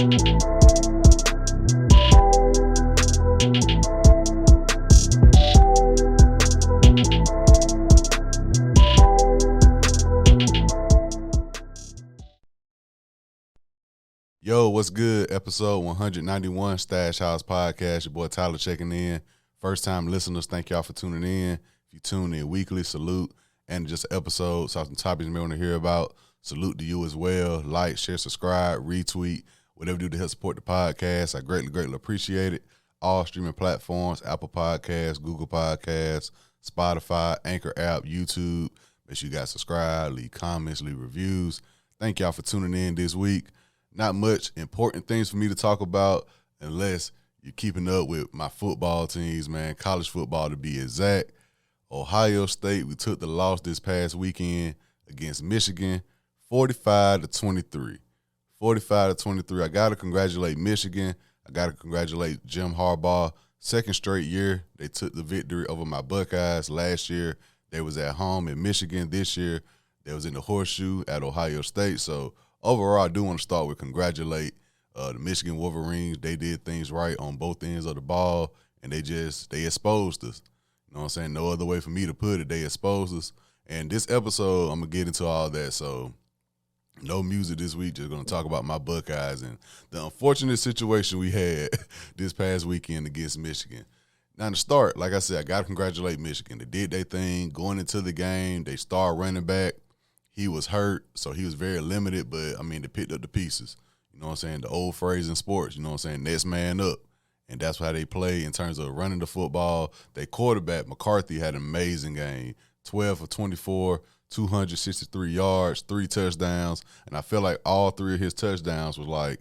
Yo, what's good? Episode 191, Stash House Podcast. Your boy Tyler checking in. First time listeners, thank y'all for tuning in. If you tune in weekly, salute. And just an episode, saw some topics you may want to hear about. Salute to you as well. Like, share, subscribe, retweet, whatever you do to help support the podcast. I greatly appreciate it. All streaming platforms, Apple Podcasts, Google Podcasts, Spotify, Anchor app, YouTube. Make sure you guys subscribe, leave comments, leave reviews. Thank y'all for tuning in this week. Not much important things for me to talk about unless you're keeping up with my football teams, man. College football to be exact. Ohio State, we took the loss this past weekend against Michigan, 45-23. 45-23. I got to congratulate Michigan. I got to congratulate Jim Harbaugh. Second straight year, they took the victory over my Buckeyes. Last year, they was at home in Michigan. This year, they was in the Horseshoe at Ohio State. So, overall, I do want to start with congratulate the Michigan Wolverines. They did things right on both ends of the ball, and they exposed us. You know what I'm saying? No other way for me to put it. They exposed us. And this episode, I'm going to get into all that. So, no music this week. Just going to talk about my Buckeyes and the unfortunate situation we had this past weekend against Michigan. Now, to start, like I said, I got to congratulate Michigan. They did their thing. Going into the game, they started running back. He was hurt, so he was very limited, but, I mean, they picked up the pieces. You know what I'm saying? The old phrase in sports, you know what I'm saying? Next man up. And that's how they play in terms of running the football. Their quarterback, McCarthy, had an amazing game. 12 for 24, 263 yards, 3 touchdowns. And I feel like all 3 of his touchdowns was like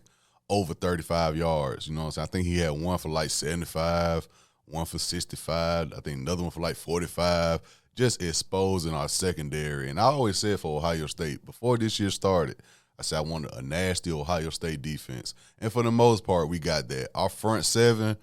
over 35 yards. You know what I'm saying? I think he had one for like 75, one for 65. I think another one for like 45. Just exposing our secondary. And I always said for Ohio State, before this year started, I said I wanted a nasty Ohio State defense. And for the most part, we got that. Our front seven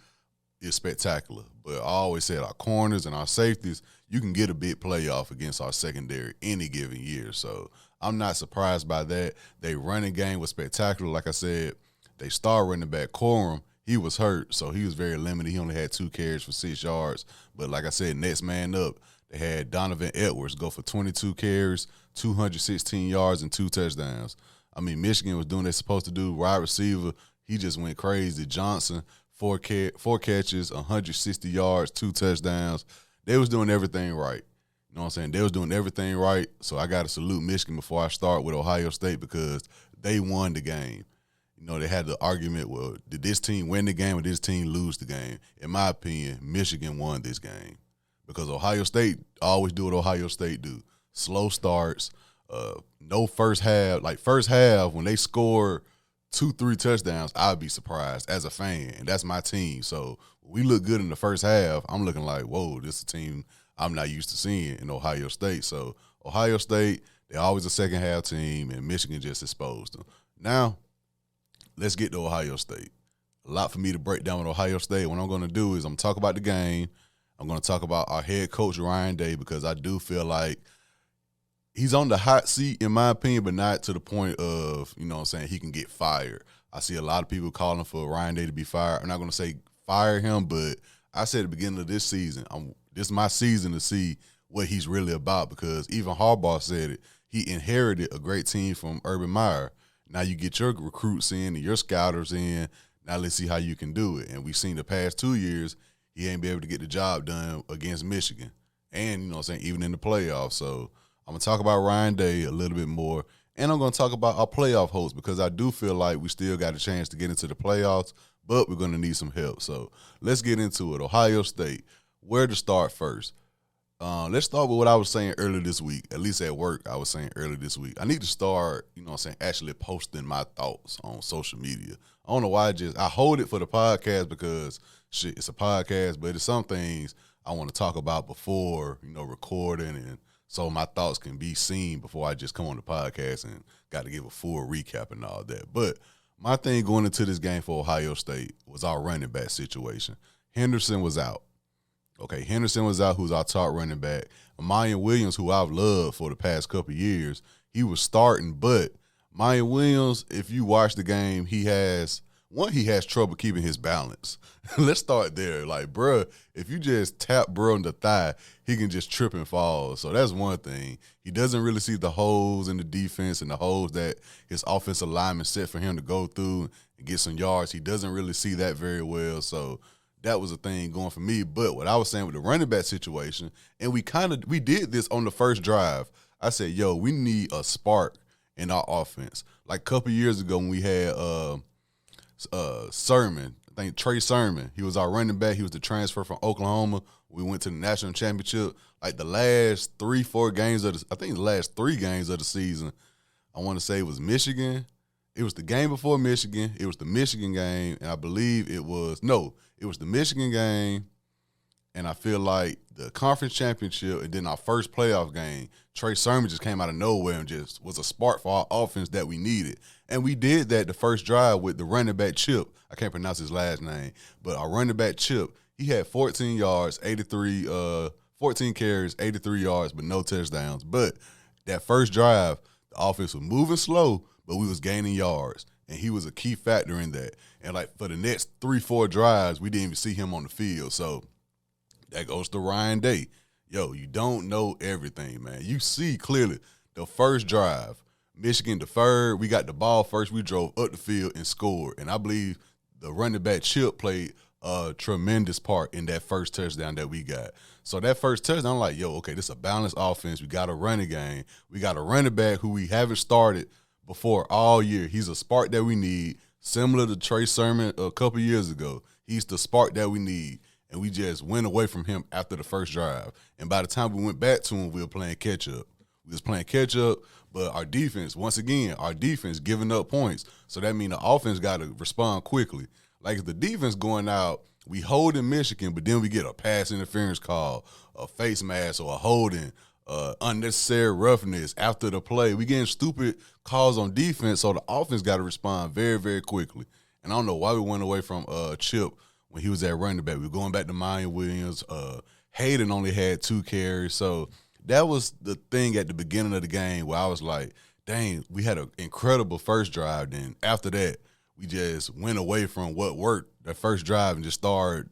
is spectacular. But I always said our corners and our safeties, you can get a big playoff against our secondary any given year. So I'm not surprised by that. Their running game was spectacular. Like I said, they star running back Corum, he was hurt, so he was very limited. He only had 2 carries for 6 yards. But like I said, next man up, they had Donovan Edwards go for 22 carries, 216 yards, and 2 touchdowns. I mean, Michigan was doing what they're supposed to do. Wide receiver, he just went crazy. Johnson, 4 catches, 160 yards, 2 touchdowns. They was doing everything right. You know what I'm saying? They was doing everything right. So I got to salute Michigan before I start with Ohio State because they won the game. You know, they had the argument, well, did this team win the game or did this team lose the game? In my opinion, Michigan won this game because Ohio State always do what Ohio State do. Slow starts, no first half. Like first half, when they score 2-3 touchdowns, I'd be surprised as a fan, and that's my team. So when we look good in the first half, I'm looking like, whoa, this is a team I'm not used to seeing in Ohio State. So Ohio State, they're always a second half team, and Michigan just exposed them. Now, let's get to Ohio State. A lot for me to break down with Ohio State. What I'm going to do is I'm going to talk about the game. I'm going to talk about our head coach, Ryan Day, because I do feel like he's on the hot seat, in my opinion, but not to the point of, you know what I'm saying, he can get fired. I see a lot of people calling for Ryan Day to be fired. I'm not going to say fire him, but I said at the beginning of this season, this is my season to see what he's really about because even Harbaugh said it. He inherited a great team from Urban Meyer. Now you get your recruits in and your scouters in. Now let's see how you can do it. And we've seen the past 2 years, he ain't been able to get the job done against Michigan. And, you know what I'm saying, even in the playoffs. So I'm going to talk about Ryan Day a little bit more. And I'm going to talk about our playoff hopes because I do feel like we still got a chance to get into the playoffs, but we're going to need some help. So let's get into it. Ohio State, where to start first? Let's start with what I was saying earlier this week. At least at work, I was saying earlier this week. I need to start, you know what I'm saying, actually posting my thoughts on social media. I don't know why I hold it for the podcast because, shit, it's a podcast, but it's some things I want to talk about before, you know, recording and so my thoughts can be seen before I just come on the podcast and got to give a full recap and all that. But my thing going into this game for Ohio State was our running back situation. Henderson was out. Okay, Henderson was out, who's our top running back. Mayan Williams, who I've loved for the past couple of years, he was starting. But Mayan Williams, if you watch the game, he has One, he has trouble keeping his balance. Let's start there. Like, bruh, if you just tap bro in the thigh, he can just trip and fall. So that's one thing. He doesn't really see the holes in the defense and the holes that his offensive lineman set for him to go through and get some yards. He doesn't really see that very well. So that was a thing going for me. But what I was saying with the running back situation, and we did this on the first drive. I said, yo, we need a spark in our offense. Like a couple years ago when we had Sermon, I think Trey Sermon, he was our running back. He was the transfer from Oklahoma. We went to the national championship. Like the last 3-4 games the last 3 games of the season, I want to say it was Michigan. It was the game before Michigan. It was the Michigan game, and I believe it was the Michigan game, and I feel like the conference championship, and then our first playoff game, Trey Sermon just came out of nowhere and just was a spark for our offense that we needed. And we did that the first drive with the running back Chip. I can't pronounce his last name, but our running back Chip, he had 14 carries, 83 yards, but no touchdowns. But that first drive, the offense was moving slow, but we was gaining yards, and he was a key factor in that. And, like, for the next 3-4 drives, we didn't even see him on the field. So that goes to Ryan Day. Yo, you don't know everything, man. You see clearly the first drive, Michigan deferred. We got the ball first. We drove up the field and scored. And I believe the running back Chip played a tremendous part in that first touchdown that we got. So that first touchdown, I'm like, yo, okay, this is a balanced offense. We got a running game. We got a running back who we haven't started before all year. He's a spark that we need, similar to Trey Sermon a couple years ago. He's the spark that we need. And we just went away from him after the first drive. And by the time we went back to him, we were playing catch-up. We was playing catch-up, but our defense giving up points. So that means the offense got to respond quickly. Like if the defense going out, we hold in Michigan, but then we get a pass interference call, a face mask, or a holding, unnecessary roughness after the play. We getting stupid calls on defense, so the offense got to respond very, very quickly. And I don't know why we went away from Chip when he was at running back. We were going back to Mayan Williams. Hayden only had 2 carries. So that was the thing at the beginning of the game where I was like, dang, we had an incredible first drive. Then after that, we just went away from what worked that first drive and just started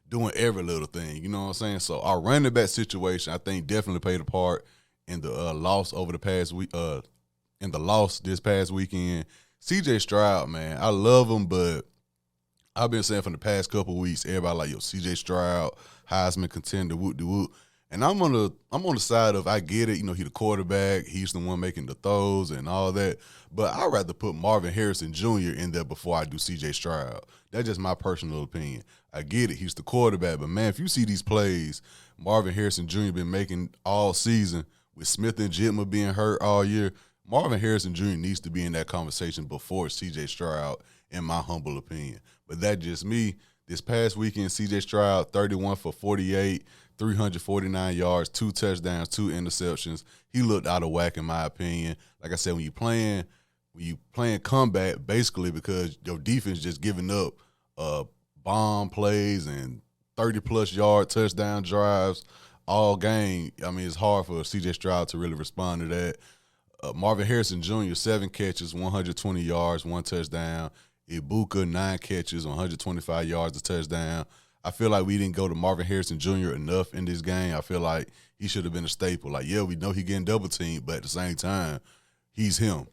doing every little thing. You know what I'm saying? So our running back situation, I think, definitely played a part in the loss over the past week, in the loss this past weekend. CJ Stroud, man, I love him, but I've been saying for the past couple of weeks, everybody like, yo, CJ Stroud, Heisman contender, whoop-de-whoop. And I'm on the side of, I get it, you know, he the quarterback, he's the one making the throws and all that, but I'd rather put Marvin Harrison Jr. in there before I do CJ Stroud. That's just my personal opinion. I get it, he's the quarterback, but man, if you see these plays Marvin Harrison Jr. been making all season with Smith and Jitma being hurt all year, Marvin Harrison Jr. needs to be in that conversation before CJ Stroud, in my humble opinion. But that's just me. This past weekend, CJ Stroud, 31 for 48, 349 yards, 2 touchdowns, 2 interceptions. He looked out of whack, in my opinion. Like I said, when you playing comeback, basically because your defense just giving up bomb plays and 30-plus yard touchdown drives all game, I mean, it's hard for CJ Stroud to really respond to that. Marvin Harrison Jr., 7 catches, 120 yards, 1 touchdown. Ibuka, 9 catches, 125 yards, a touchdown. I feel like we didn't go to Marvin Harrison Jr. enough in this game. I feel like he should have been a staple. Like, yeah, we know he getting double teamed, but at the same time, he's him.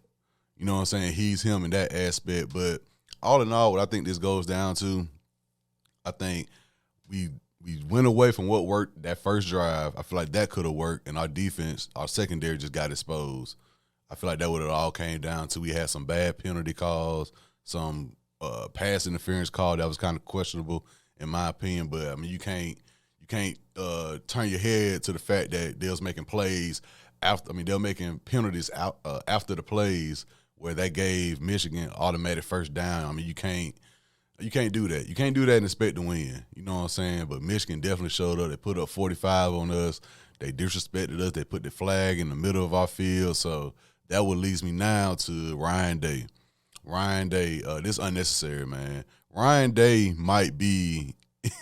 You know what I'm saying? He's him in that aspect. But all in all, what I think this goes down to, I think we went away from what worked that first drive. I feel like that could have worked, and our defense, our secondary just got exposed. I feel like that would have all came down to we had some bad penalty calls, some pass interference call that was kind of questionable in my opinion. But I mean, you can't turn your head to the fact that they was making plays after. I mean, they're making penalties out after the plays where they gave Michigan automatic first down. I mean, you can't do that. You can't do that and expect to win. You know what I'm saying? But Michigan definitely showed up. They put up 45 on us. They disrespected us. They put the flag in the middle of our field. So that what leads me now to Ryan Day. Ryan Day, this is unnecessary, man. Ryan Day might be,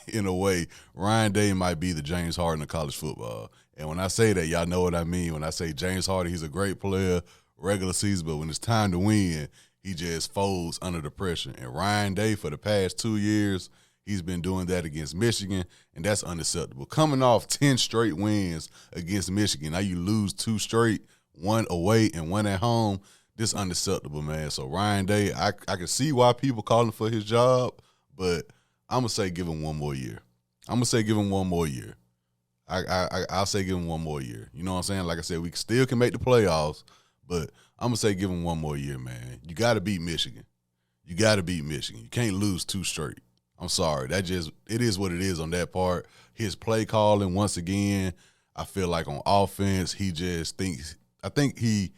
in a way, Ryan Day might be the James Harden of college football. And when I say that, y'all know what I mean. When I say James Harden, he's a great player, regular season, but when it's time to win, he just folds under the pressure. And Ryan Day, for the past 2 years, he's been doing that against Michigan, and that's unacceptable. Coming off 10 straight wins against Michigan, now you lose 2 straight, 1 away and 1 at home. This unacceptable, man. So Ryan Day, I can see why people calling for his job, but I'm going to say give him 1 more year. I'll say give him 1 more year. I'll say give him 1 more year. You know what I'm saying? Like I said, we still can make the playoffs, but I'm going to say give him 1 more year, man. You got to beat Michigan. You got to beat Michigan. You can't lose 2 straight. I'm sorry. It is what it is on that part. His play calling, once again, I feel like on offense, he just thinks – I think he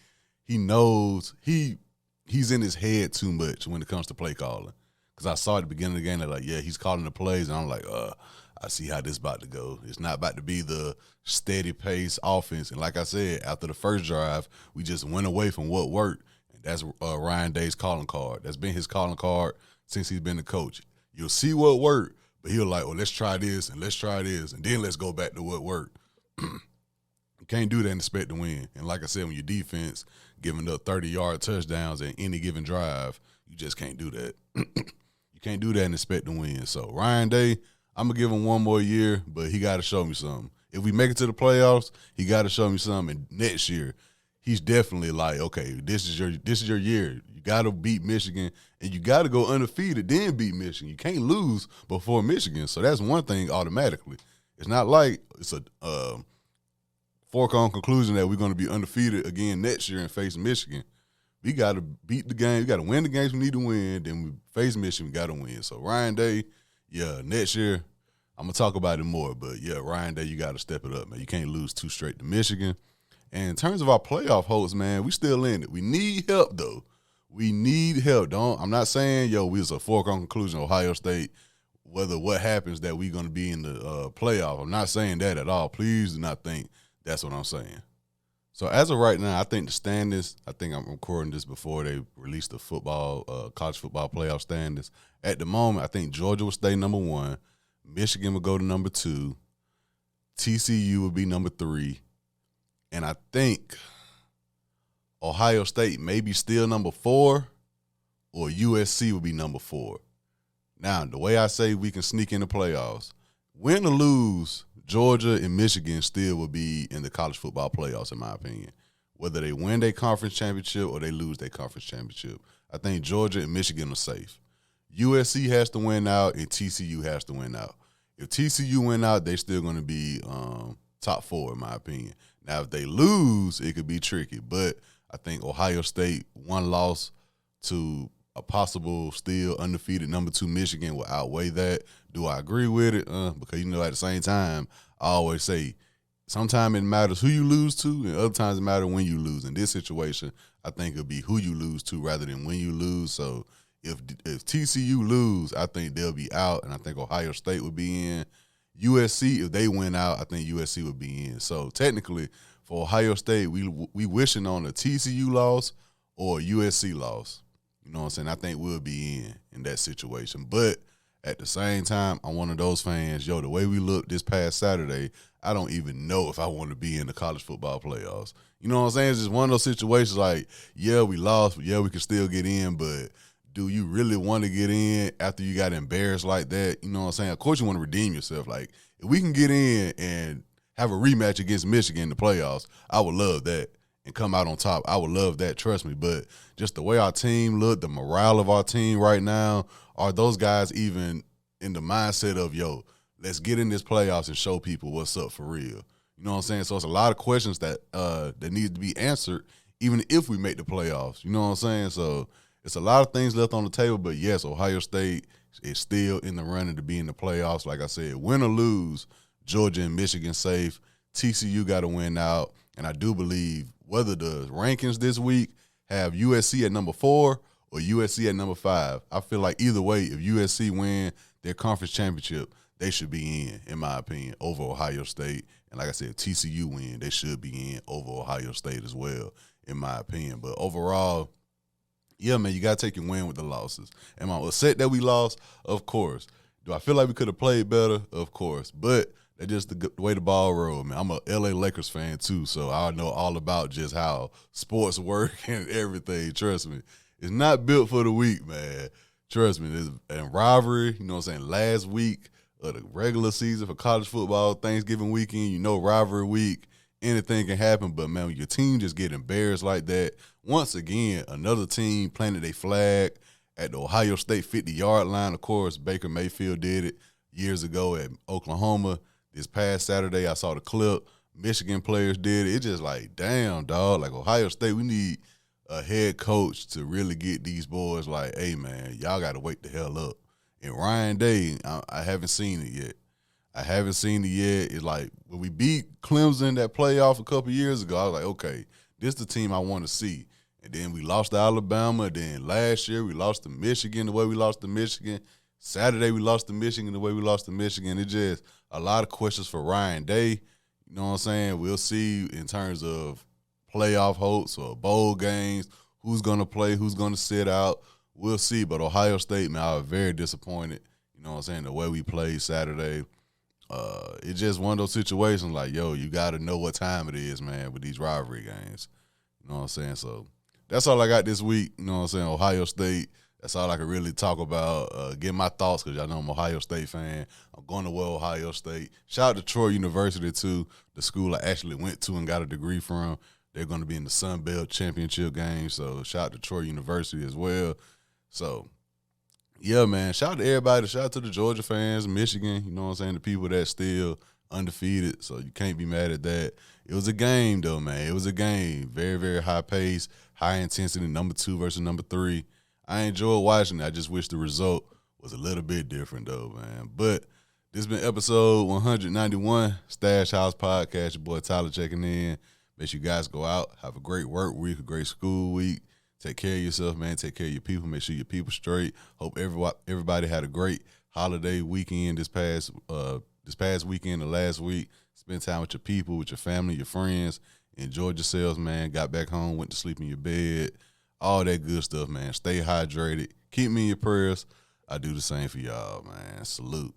knows he's in his head too much when it comes to play calling. Because I saw at the beginning of the game, they're like, yeah, he's calling the plays, and I'm like, I see how this about to go. It's not about to be the steady pace offense. And like I said, after the first drive, we just went away from what worked. And that's Ryan Day's calling card. That's been his calling card since he's been the coach. You'll see what worked, but he'll like, well, let's try this and let's try this, and then let's go back to what worked. You can't do that and expect to win. And like I said, when your defense giving up 30-yard touchdowns in any given drive, you just can't do that. You can't do that and expect to win. So Ryan Day, I'm going to give him 1 more year, but he got to show me something. If we make it to the playoffs, he got to show me something. And next year, he's definitely like, okay, this is your year. You got to beat Michigan, and you got to go undefeated, then beat Michigan. You can't lose before Michigan. So that's one thing automatically. It's not like it's a foregone conclusion that we're going to be undefeated again next year and face Michigan. We got to beat the game. We got to win the games we need to win. Then we face Michigan, we got to win. So Ryan Day, yeah, next year, I'm going to talk about it more. But, yeah, Ryan Day, you got to step it up, man. You can't lose 2 straight to Michigan. And in terms of our playoff hopes, man, we still in it. We need help, though. We need help. I'm not saying, we was a foregone conclusion, Ohio State, whether what happens that we're going to be in the playoff. I'm not saying that at all. Please do not think that's what I'm saying. So as of right now, I think the standings, I think I'm recording this before they release the college football playoff standings. At the moment, I think Georgia will stay number 1. Michigan will go to number 2. TCU will be number 3. And I think Ohio State may be still number 4, or USC will be number 4. Now, the way I say we can sneak in the playoffs, win or lose, Georgia and Michigan still will be in the college football playoffs, in my opinion. Whether they win their conference championship or they lose their conference championship, I think Georgia and Michigan are safe. USC has to win out, and TCU has to win out. If TCU win out, they're still going to be top 4, in my opinion. Now, if they lose, it could be tricky. But I think Ohio State, 1 loss to a possible still undefeated number 2 Michigan will outweigh that. Do I agree with it? Because, at the same time, I always say sometimes it matters who you lose to, and other times it matters when you lose. In this situation, I think it'll be who you lose to rather than when you lose. So if TCU lose, I think they'll be out, and I think Ohio State would be in. USC, if they win out, I think USC would be in. So technically, for Ohio State, we wishing on a TCU loss or a USC loss. You know what I'm saying? I think we'll be in that situation. But at the same time, I'm one of those fans, the way we looked this past Saturday, I don't even know if I want to be in the college football playoffs. You know what I'm saying? It's just one of those situations like, yeah, we lost, but yeah, we can still get in, but do you really want to get in after you got embarrassed like that? You know what I'm saying? Of course you want to redeem yourself. Like, if we can get in and have a rematch against Michigan in the playoffs, I would love that. And come out on top, I would love that, trust me. But just the way our team look, the morale of our team right now, are those guys even in the mindset of, let's get in this playoffs and show people what's up for real? You know what I'm saying? So it's a lot of questions that need to be answered even if we make the playoffs. You know what I'm saying? So it's a lot of things left on the table. But, yes, Ohio State is still in the running to be in the playoffs. Like I said, win or lose, Georgia and Michigan safe. TCU got to win out. And I do believe whether the rankings this week have USC at number 4 or USC at number 5, I feel like either way, if USC win their conference championship, they should be in my opinion, over Ohio State. And like I said, if TCU win, they should be in over Ohio State as well, in my opinion. But overall, yeah, man, you got to take your win with the losses. Am I upset that we lost? Of course. Do I feel like we could have played better? Of course. But that's just the way the ball rolled, man. I'm a L.A. Lakers fan, too, so I know all about just how sports work and everything. Trust me. It's not built for the weak, man. Trust me. And rivalry, you know what I'm saying, last week of the regular season for college football, Thanksgiving weekend, rivalry week, anything can happen. But, man, when your team just get embarrassed like that, once again, another team planted a flag at the Ohio State 50-yard line. Of course, Baker Mayfield did it years ago at Oklahoma. This past Saturday, I saw the clip. Michigan players did it. It's just like, damn, dog. Like, Ohio State, we need a head coach to really get these boys like, hey, man, y'all got to wake the hell up. And Ryan Day, I haven't seen it yet. It's like when we beat Clemson that playoff a couple years ago, I was like, okay, this is the team I want to see. And then we lost to Alabama. Then last year we lost to Michigan the way we lost to Michigan. Saturday we lost to Michigan the way we lost to Michigan. It's just a lot of questions for Ryan Day. You know what I'm saying? We'll see in terms of playoff hopes or bowl games, who's going to play, who's going to sit out. We'll see. But Ohio State, man, I was very disappointed, you know what I'm saying, the way we played Saturday. It's just one of those situations like, yo, you got to know what time it is, man, with these rivalry games. You know what I'm saying? So that's all I got this week. You know what I'm saying? Ohio State. That's all I can really talk about. Get my thoughts because y'all know I'm an Ohio State fan. I'm going to Ohio State. Shout out to Troy University, too, the school I actually went to and got a degree from. They're going to be in the Sun Belt Championship game. So shout out to Troy University as well. So, yeah, man, shout out to everybody. Shout out to the Georgia fans, Michigan, you know what I'm saying, the people that's still undefeated. So you can't be mad at that. It was a game, though, man. It was a game. Very, very high pace, high intensity, number 2 versus number 3. I enjoyed watching it. I just wish the result was a little bit different, though, man. But this has been episode 191, Stash House Podcast. Your boy Tyler checking in. Make sure you guys go out, have a great work week, a great school week. Take care of yourself, man. Take care of your people. Make sure your people straight. Hope everybody had a great holiday weekend this past weekend and last week. Spend time with your people, with your family, your friends. Enjoyed yourselves, man. Got back home, went to sleep in your bed. All that good stuff, man. Stay hydrated. Keep me in your prayers. I do the same for y'all, man. Salute.